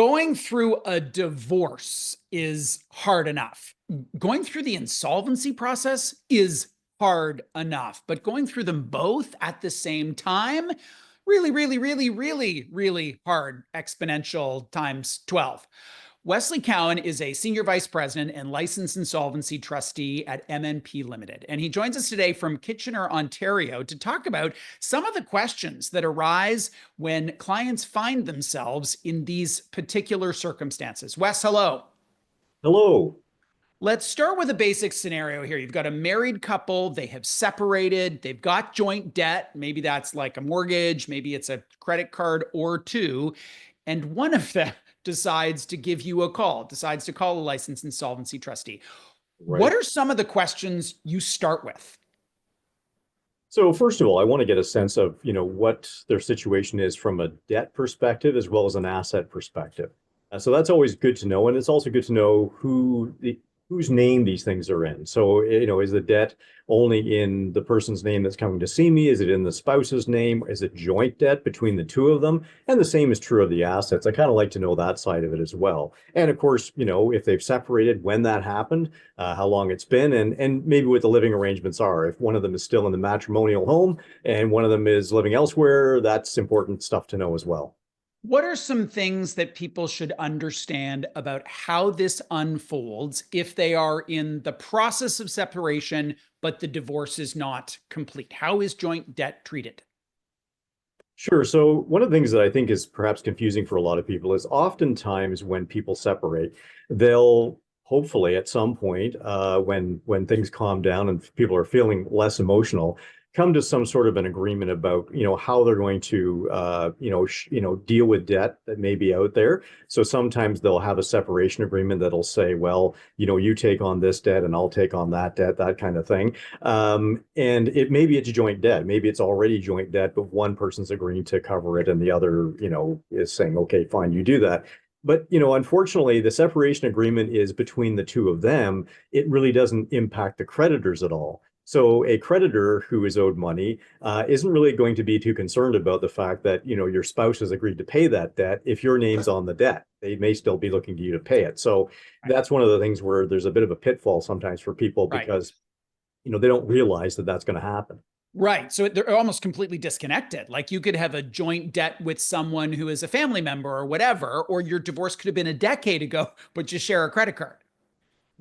Going through a divorce is hard enough. Going through the insolvency process is hard enough, but going through them both at the same time, really, really, really, really, really hard, exponential times 12. Wesley Cowan is a senior vice president and licensed insolvency trustee at MNP Limited. And he joins us today from Kitchener, Ontario, to talk about some of the questions that arise when clients find themselves in these particular circumstances. Wes, hello. Hello. Let's start with a basic scenario here. You've got a married couple, they have separated, they've got joint debt. Maybe that's like a mortgage, maybe it's a credit card or two. And one of them decides to give you a call, decides to call a licensed insolvency trustee. What Right. are some of the questions you start with? So first of all, I want to get a sense of, what their situation is from a debt perspective as well as an asset perspective. So that's always good to know, and it's also good to know whose name these things are in. So, is the debt only in the person's name that's coming to see me? Is it in the spouse's name? Is it joint debt between the two of them? And the same is true of the assets. I kind of like to know that side of it as well. And of course, if they've separated, when that happened, how long it's been, and maybe what the living arrangements are. If one of them is still in the matrimonial home and one of them is living elsewhere, that's important stuff to know as well. What are some things that people should understand about how this unfolds if they are in the process of separation, but the divorce is not complete? How is joint debt treated? Sure. So one of the things that I think is perhaps confusing for a lot of people is oftentimes when people separate, they'll hopefully at some point, when things calm down and people are feeling less emotional, come to some sort of an agreement about how they're going to deal with debt that may be out there. So sometimes they'll have a separation agreement that'll say, well, you take on this debt and I'll take on that debt, that kind of thing. And maybe it's joint debt. Maybe it's already joint debt, but one person's agreeing to cover it and the other, is saying, okay, fine, you do that. But, unfortunately, the separation agreement is between the two of them. It really doesn't impact the creditors at all. So a creditor who is owed money isn't really going to be too concerned about the fact that, your spouse has agreed to pay that debt if your name's on the debt. They may still be looking to you to pay it. So Right. that's one of the things where there's a bit of a pitfall sometimes for people Right. because, they don't realize that that's going to happen. Right. So they're almost completely disconnected. Like you could have a joint debt with someone who is a family member or whatever, or your divorce could have been a decade ago, but you share a credit card.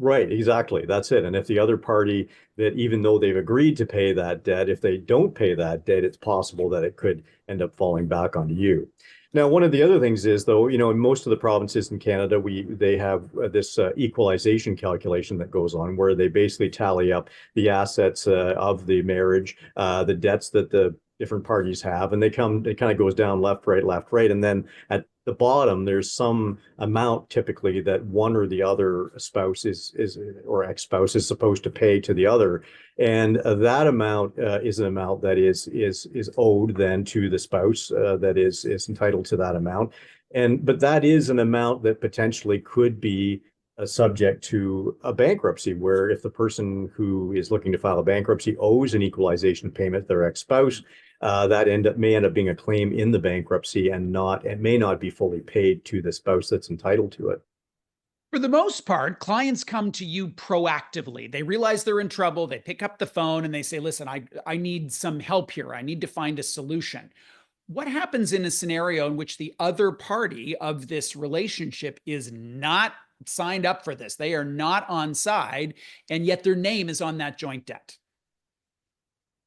Right, exactly. That's it. And if the other party that even though they've agreed to pay that debt, if they don't pay that debt, it's possible that it could end up falling back onto you. Now, one of the other things is though, in most of the provinces in Canada, they have this equalization calculation that goes on where they basically tally up the assets of the marriage, the debts that the different parties have, and it kind of goes down left, right. And then at the bottom, there's some amount typically that one or the other spouse is or ex-spouse is supposed to pay to the other. And that amount is an amount that is owed then to the spouse that is entitled to that amount. But that is an amount that potentially could be subject to a bankruptcy, where if the person who is looking to file a bankruptcy owes an equalization payment to their ex-spouse, that may end up being a claim in the bankruptcy and may not be fully paid to the spouse that's entitled to it. For the most part, clients come to you proactively. They realize they're in trouble. They pick up the phone and they say, listen, I need some help here. I need to find a solution. What happens in a scenario in which the other party of this relationship is not signed up for this? They are not on side, and yet their name is on that joint debt.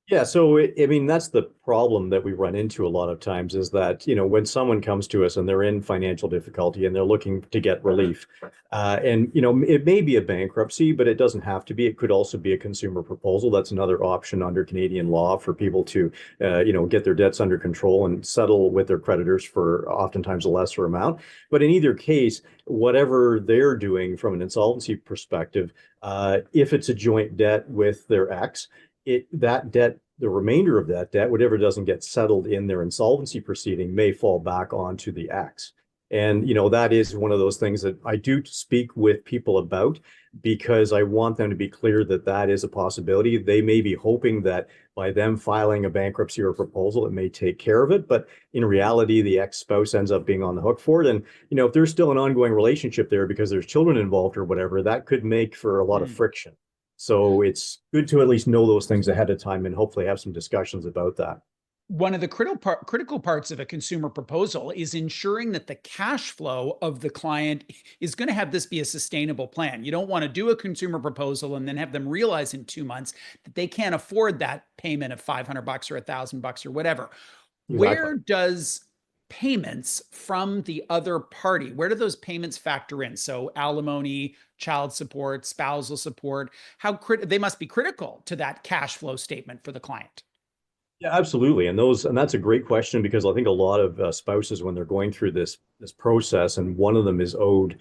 Yeah, so I mean that's the problem that we run into a lot of times is that when someone comes to us and they're in financial difficulty and they're looking to get relief, and it may be a bankruptcy, but it doesn't have to be. It could also be a consumer proposal. That's another option under Canadian law for people to get their debts under control and settle with their creditors for oftentimes a lesser amount. But in either case, whatever they're doing from an insolvency perspective, if it's a joint debt with their ex, that debt, the remainder of that debt, whatever doesn't get settled in their insolvency proceeding, may fall back onto the ex. And, that is one of those things that I do speak with people about because I want them to be clear that that is a possibility. They may be hoping that by them filing a bankruptcy or a proposal, it may take care of it. But in reality, the ex-spouse ends up being on the hook for it. And, if there's still an ongoing relationship there because there's children involved or whatever, that could make for a lot of friction. So it's good to at least know those things ahead of time and hopefully have some discussions about that. One of the critical parts of a consumer proposal is ensuring that the cash flow of the client is going to have this be a sustainable plan. You don't want to do a consumer proposal and then have them realize in 2 months that they can't afford that payment of $500 or $1,000 or whatever. Exactly. Where does payments from the other party, where do those payments factor in? So alimony, child support, spousal support, they must be critical to that cash flow statement for the client. Yeah, absolutely. And that's a great question because I think a lot of spouses, when they're going through this process, and one of them is owed,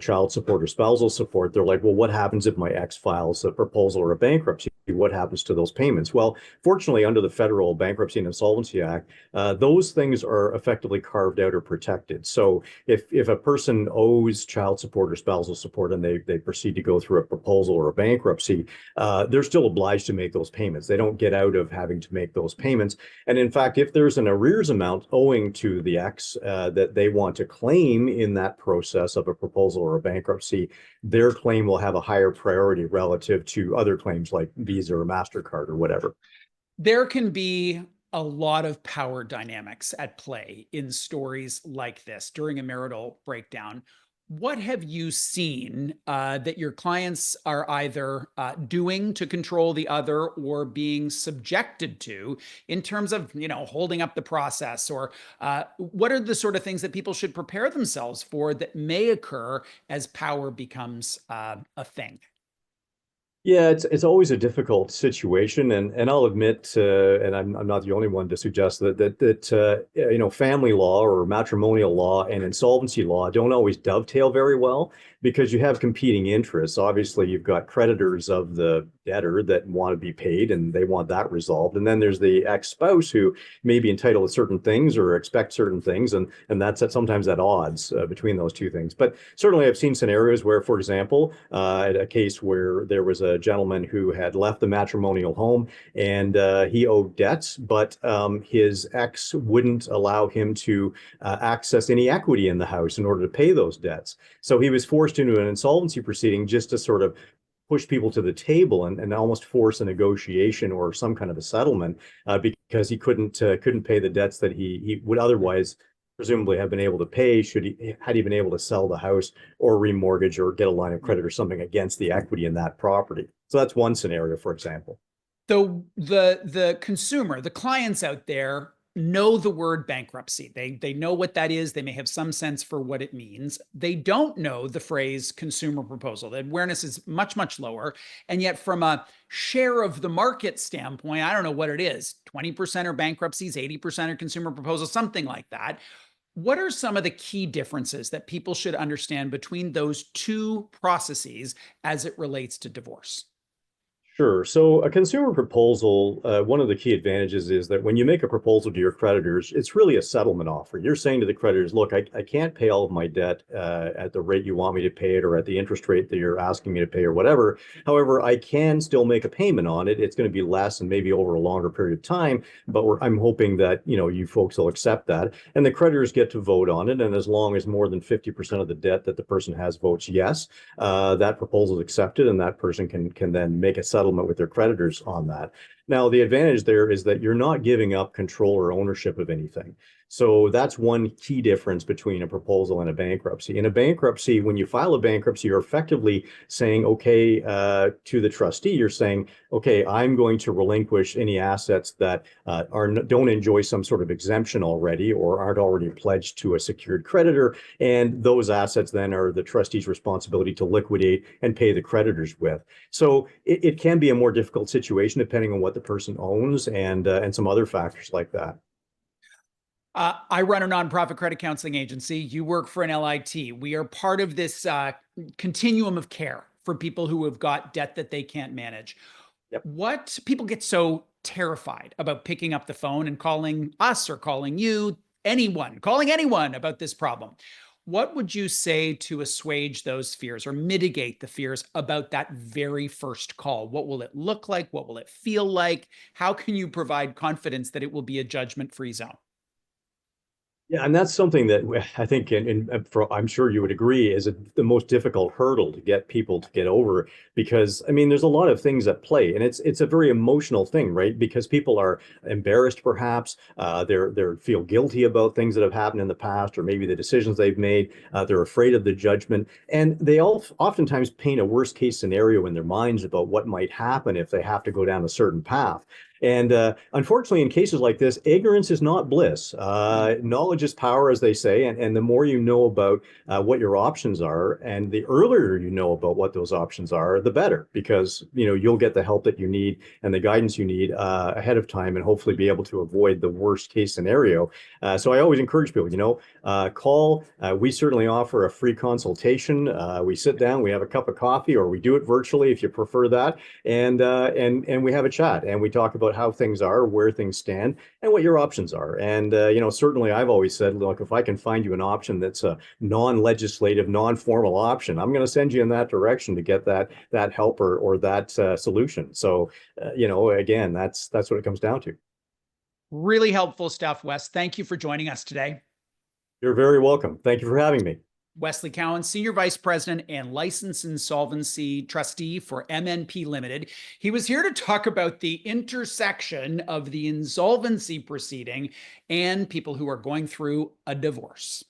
child support or spousal support, they're like, well, what happens if my ex files a proposal or a bankruptcy? What happens to those payments? Well, fortunately, under the Federal Bankruptcy and Insolvency Act, those things are effectively carved out or protected. So if a person owes child support or spousal support and they proceed to go through a proposal or a bankruptcy, they're still obliged to make those payments. They don't get out of having to make those payments. And in fact, if there's an arrears amount owing to the ex that they want to claim in that process of a proposal or a bankruptcy, their claim will have a higher priority relative to other claims like Visa or MasterCard or whatever. There can be a lot of power dynamics at play in stories like this during a marital breakdown. What have you seen that your clients are either doing to control the other or being subjected to in terms of, holding up the process? Or what are the sort of things that people should prepare themselves for that may occur as power becomes a thing? Yeah, it's always a difficult situation, and I'll admit, and I'm not the only one to suggest that family law or matrimonial law and insolvency law don't always dovetail very well because you have competing interests. Obviously, you've got creditors of the debtor that want to be paid and they want that resolved, and then there's the ex-spouse who may be entitled to certain things or expect certain things, and that's sometimes at odds between those two things. But certainly, I've seen scenarios where, for example, a case where there was a gentleman who had left the matrimonial home and he owed debts, but his ex wouldn't allow him to access any equity in the house in order to pay those debts. So he was forced into an insolvency proceeding just to sort of push people to the table and almost force a negotiation or some kind of a settlement because he couldn't pay the debts that he would otherwise presumably have been able to pay had he been able to sell the house or remortgage or get a line of credit or something against the equity in that property. So that's one scenario, for example. The consumer, the clients out there know the word bankruptcy. They know what that is. They may have some sense for what it means. They don't know the phrase consumer proposal. The awareness is much, much lower. And yet, from a share of the market standpoint, I don't know what it is. 20% are bankruptcies, 80% are consumer proposals, something like that. What are some of the key differences that people should understand between those two processes as it relates to divorce? Sure. So a consumer proposal, one of the key advantages is that when you make a proposal to your creditors, it's really a settlement offer. You're saying to the creditors, look, I can't pay all of my debt at the rate you want me to pay it or at the interest rate that you're asking me to pay or whatever. However, I can still make a payment on it. It's going to be less and maybe over a longer period of time, but I'm hoping that, you folks will accept that. And the creditors get to vote on it. And as long as more than 50% of the debt that the person has votes yes, that proposal is accepted and that person can then make a settlement with their creditors on that. Now, the advantage there is that you're not giving up control or ownership of anything. So that's one key difference between a proposal and a bankruptcy. In a bankruptcy, when you file a bankruptcy, you're effectively saying, okay, to the trustee, you're saying, okay, I'm going to relinquish any assets that don't enjoy some sort of exemption already or aren't already pledged to a secured creditor. And those assets then are the trustee's responsibility to liquidate and pay the creditors with. So it can be a more difficult situation depending on what the person owns and some other factors like that. I run a nonprofit credit counseling agency. You work for an LIT. We are part of this continuum of care for people who have got debt that they can't manage. Yep. What people get so terrified about picking up the phone and calling us or calling you, anyone, calling anyone about this problem. What would you say to assuage those fears or mitigate the fears about that very first call? What will it look like? What will it feel like? How can you provide confidence that it will be a judgment-free zone? Yeah, and that's something that I think, I'm sure you would agree, is the most difficult hurdle to get people to get over. Because I mean, there's a lot of things at play, and it's a very emotional thing, right? Because people are embarrassed, perhaps they're feel guilty about things that have happened in the past, or maybe the decisions they've made. They're afraid of the judgment, and they all oftentimes paint a worst case scenario in their minds about what might happen if they have to go down a certain path. And unfortunately, in cases like this, ignorance is not bliss. Knowledge is power, as they say. And the more you know about what your options are, and the earlier you know about what those options are, the better, because you'll get the help that you need and the guidance you need ahead of time, and hopefully be able to avoid the worst case scenario. So I always encourage people, call. We certainly offer a free consultation. We sit down, we have a cup of coffee, or we do it virtually if you prefer that, and we have a chat and we talk about how things are, where things stand, and what your options are. And certainly I've always said, look, if I can find you an option that's a non-legislative, non-formal option, I'm going to send you in that direction to get that help or that solution. So again, that's what it comes down to. Really helpful stuff, Wes. Thank you for joining us today. You're very welcome. Thank you for having me. Wesley Cowan, Senior Vice President and Licensed Insolvency Trustee for MNP Limited. He was here to talk about the intersection of the insolvency proceeding and people who are going through a divorce.